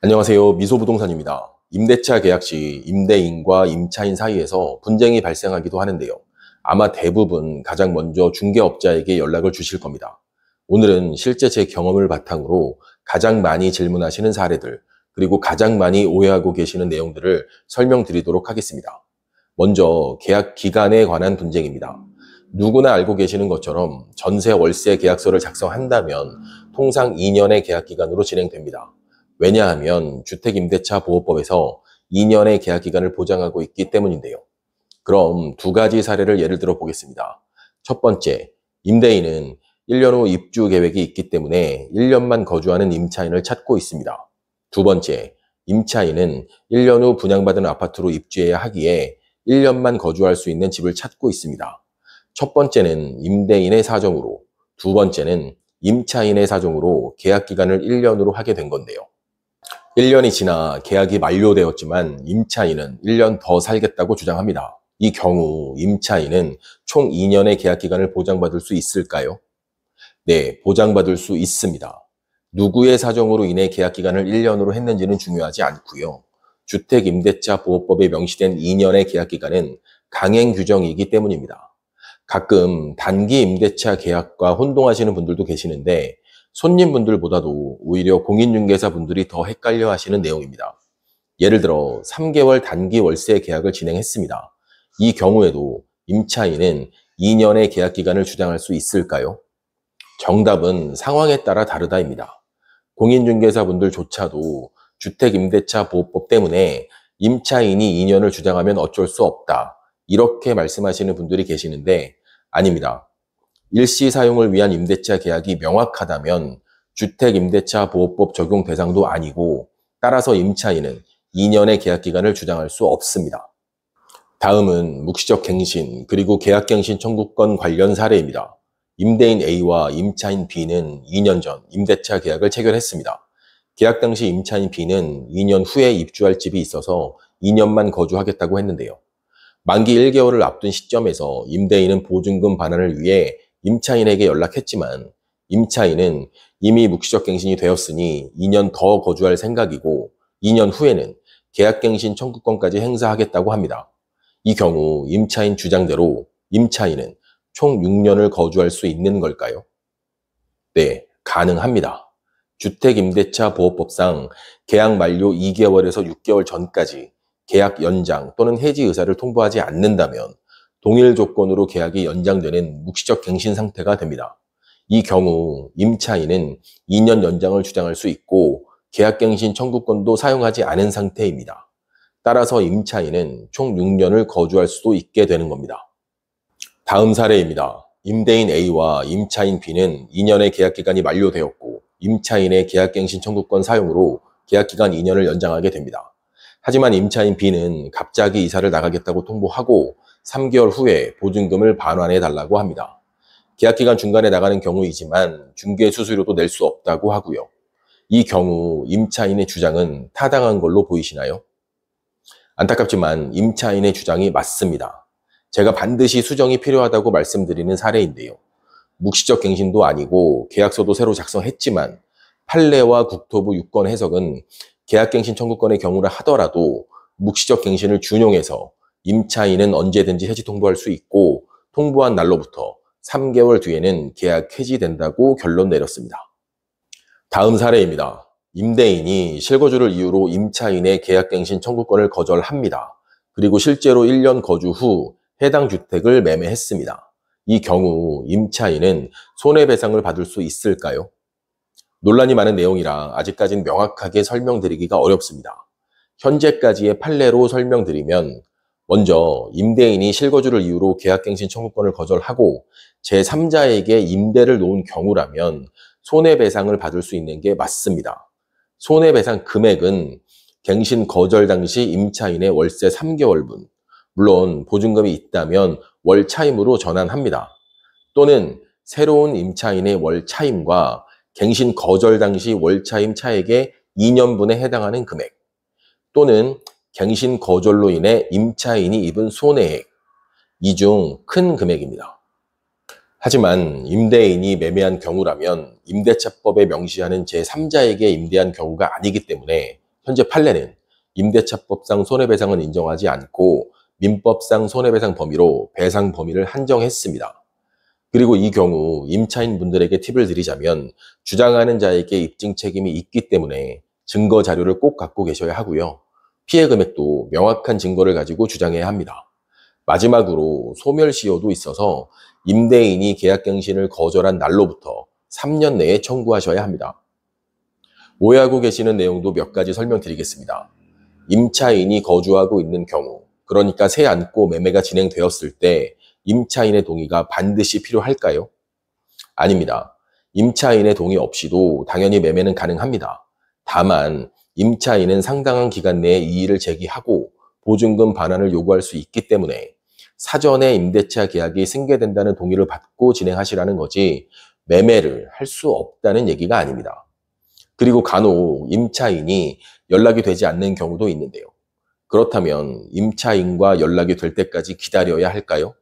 안녕하세요. 미소부동산입니다. 임대차 계약 시 임대인과 임차인 사이에서 분쟁이 발생하기도 하는데요. 아마 대부분 가장 먼저 중개업자에게 연락을 주실 겁니다. 오늘은 실제 제 경험을 바탕으로 가장 많이 질문하시는 사례들, 그리고 가장 많이 오해하고 계시는 내용들을 설명드리도록 하겠습니다. 먼저 계약 기간에 관한 분쟁입니다. 누구나 알고 계시는 것처럼 전세 월세 계약서를 작성한다면 통상 2년의 계약 기간으로 진행됩니다. 왜냐하면 주택임대차보호법에서 2년의 계약 기간을 보장하고 있기 때문인데요. 그럼 두 가지 사례를 예를 들어 보겠습니다. 첫 번째, 임대인은 1년 후 입주 계획이 있기 때문에 1년만 거주하는 임차인을 찾고 있습니다. 두 번째, 임차인은 1년 후 분양받은 아파트로 입주해야 하기에 1년만 거주할 수 있는 집을 찾고 있습니다. 첫 번째는 임대인의 사정으로, 두 번째는 임차인의 사정으로 계약 기간을 1년으로 하게 된 건데요. 1년이 지나 계약이 만료되었지만 임차인은 1년 더 살겠다고 주장합니다. 이 경우 임차인은 총 2년의 계약 기간을 보장받을 수 있을까요? 네, 보장받을 수 있습니다. 누구의 사정으로 인해 계약 기간을 1년으로 했는지는 중요하지 않고요. 주택임대차보호법에 명시된 2년의 계약 기간은 강행 규정이기 때문입니다. 가끔 단기 임대차 계약과 혼동하시는 분들도 계시는데 손님분들보다도 오히려 공인중개사분들이 더 헷갈려 하시는 내용입니다. 예를 들어 3개월 단기 월세 계약을 진행했습니다. 이 경우에도 임차인은 2년의 계약 기간을 주장할 수 있을까요? 정답은 상황에 따라 다르다입니다. 공인중개사분들조차도 주택임대차보호법 때문에 임차인이 2년을 주장하면 어쩔 수 없다, 이렇게 말씀하시는 분들이 계시는데 아닙니다. 일시 사용을 위한 임대차 계약이 명확하다면 주택임대차보호법 적용 대상도 아니고 따라서 임차인은 2년의 계약 기간을 주장할 수 없습니다. 다음은 묵시적 갱신 그리고 계약갱신 청구권 관련 사례입니다. 임대인 A와 임차인 B는 2년 전 임대차 계약을 체결했습니다. 계약 당시 임차인 B는 2년 후에 입주할 집이 있어서 2년만 거주하겠다고 했는데요. 만기 1개월을 앞둔 시점에서 임대인은 보증금 반환을 위해 임차인에게 연락했지만 임차인은 이미 묵시적 갱신이 되었으니 2년 더 거주할 생각이고 2년 후에는 계약갱신 청구권까지 행사하겠다고 합니다. 이 경우 임차인 주장대로 임차인은 총 6년을 거주할 수 있는 걸까요? 네, 가능합니다. 주택임대차보호법상 계약 만료 2개월에서 6개월 전까지 계약 연장 또는 해지 의사를 통보하지 않는다면 동일 조건으로 계약이 연장되는 묵시적 갱신 상태가 됩니다. 이 경우 임차인은 2년 연장을 주장할 수 있고 계약갱신 청구권도 사용하지 않은 상태입니다. 따라서 임차인은 총 6년을 거주할 수도 있게 되는 겁니다. 다음 사례입니다. 임대인 A와 임차인 B는 2년의 계약기간이 만료되었고 임차인의 계약갱신 청구권 사용으로 계약기간 2년을 연장하게 됩니다. 하지만 임차인 B는 갑자기 이사를 나가겠다고 통보하고 3개월 후에 보증금을 반환해달라고 합니다. 계약기간 중간에 나가는 경우이지만 중개 수수료도 낼 수 없다고 하고요. 이 경우 임차인의 주장은 타당한 걸로 보이시나요? 안타깝지만 임차인의 주장이 맞습니다. 제가 반드시 수정이 필요하다고 말씀드리는 사례인데요. 묵시적 갱신도 아니고 계약서도 새로 작성했지만 판례와 국토부 유권 해석은 계약갱신 청구권의 경우라 하더라도 묵시적 갱신을 준용해서 임차인은 언제든지 해지 통보할 수 있고 통보한 날로부터 3개월 뒤에는 계약 해지된다고 결론 내렸습니다. 다음 사례입니다. 임대인이 실거주를 이유로 임차인의 계약갱신 청구권을 거절합니다. 그리고 실제로 1년 거주 후 해당 주택을 매매했습니다. 이 경우 임차인은 손해배상을 받을 수 있을까요? 논란이 많은 내용이라 아직까지는 명확하게 설명드리기가 어렵습니다. 현재까지의 판례로 설명드리면 먼저 임대인이 실거주를 이유로 계약갱신 청구권을 거절하고 제3자에게 임대를 놓은 경우라면 손해배상을 받을 수 있는 게 맞습니다. 손해배상 금액은 갱신 거절 당시 임차인의 월세 3개월분, 물론 보증금이 있다면 월 차임으로 전환합니다. 또는 새로운 임차인의 월 차임과 갱신 거절 당시 월 차임 차액의 2년분에 해당하는 금액, 또는 갱신 거절로 인해 임차인이 입은 손해액, 이 중 큰 금액입니다. 하지만 임대인이 매매한 경우라면 임대차법에 명시하는 제3자에게 임대한 경우가 아니기 때문에 현재 판례는 임대차법상 손해배상은 인정하지 않고 민법상 손해배상 범위로 배상 범위를 한정했습니다. 그리고 이 경우 임차인 분들에게 팁을 드리자면 주장하는 자에게 입증 책임이 있기 때문에 증거 자료를 꼭 갖고 계셔야 하고요. 피해 금액도 명확한 증거를 가지고 주장해야 합니다. 마지막으로 소멸시효도 있어서 임대인이 계약갱신을 거절한 날로부터 3년 내에 청구하셔야 합니다. 오해하고 계시는 내용도 몇 가지 설명드리겠습니다. 임차인이 거주하고 있는 경우, 그러니까 세 안고 매매가 진행되었을 때 임차인의 동의가 반드시 필요할까요? 아닙니다. 임차인의 동의 없이도 당연히 매매는 가능합니다. 다만 임차인은 상당한 기간 내에 이의를 제기하고 보증금 반환을 요구할 수 있기 때문에 사전에 임대차 계약이 승계된다는 동의를 받고 진행하시라는 거지 매매를 할 수 없다는 얘기가 아닙니다. 그리고 간혹 임차인이 연락이 되지 않는 경우도 있는데요. 그렇다면 임차인과 연락이 될 때까지 기다려야 할까요?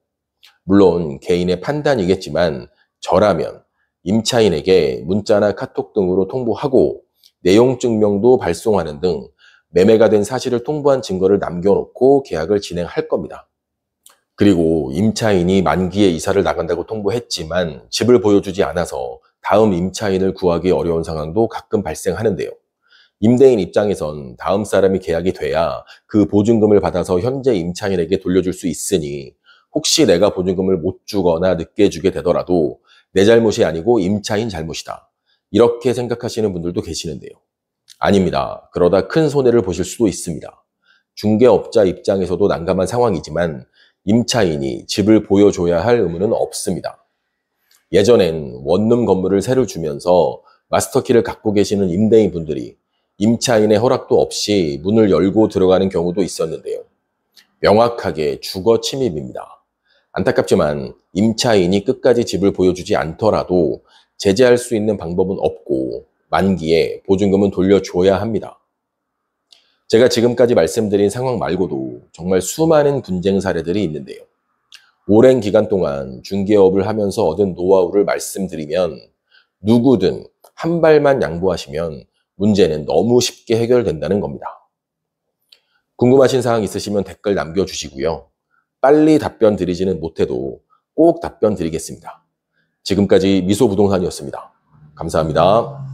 물론 개인의 판단이겠지만 저라면 임차인에게 문자나 카톡 등으로 통보하고 내용 증명도 발송하는 등 매매가 된 사실을 통보한 증거를 남겨놓고 계약을 진행할 겁니다. 그리고 임차인이 만기에 이사를 나간다고 통보했지만 집을 보여주지 않아서 다음 임차인을 구하기 어려운 상황도 가끔 발생하는데요. 임대인 입장에선 다음 사람이 계약이 돼야 그 보증금을 받아서 현재 임차인에게 돌려줄 수 있으니 혹시 내가 보증금을 못 주거나 늦게 주게 되더라도 내 잘못이 아니고 임차인 잘못이다. 이렇게 생각하시는 분들도 계시는데요. 아닙니다. 그러다 큰 손해를 보실 수도 있습니다. 중개업자 입장에서도 난감한 상황이지만 임차인이 집을 보여줘야 할 의무는 없습니다. 예전엔 원룸 건물을 새로 주면서 마스터키를 갖고 계시는 임대인 분들이 임차인의 허락도 없이 문을 열고 들어가는 경우도 있었는데요. 명확하게 주거 침입입니다. 안타깝지만 임차인이 끝까지 집을 보여주지 않더라도 제재할 수 있는 방법은 없고 만기에 보증금은 돌려줘야 합니다. 제가 지금까지 말씀드린 상황 말고도 정말 수많은 분쟁 사례들이 있는데요. 오랜 기간 동안 중개업을 하면서 얻은 노하우를 말씀드리면 누구든 한 발만 양보하시면 문제는 너무 쉽게 해결된다는 겁니다. 궁금하신 사항 있으시면 댓글 남겨주시고요. 빨리 답변 드리지는 못해도 꼭 답변 드리겠습니다. 지금까지 미소부동산이었습니다. 감사합니다.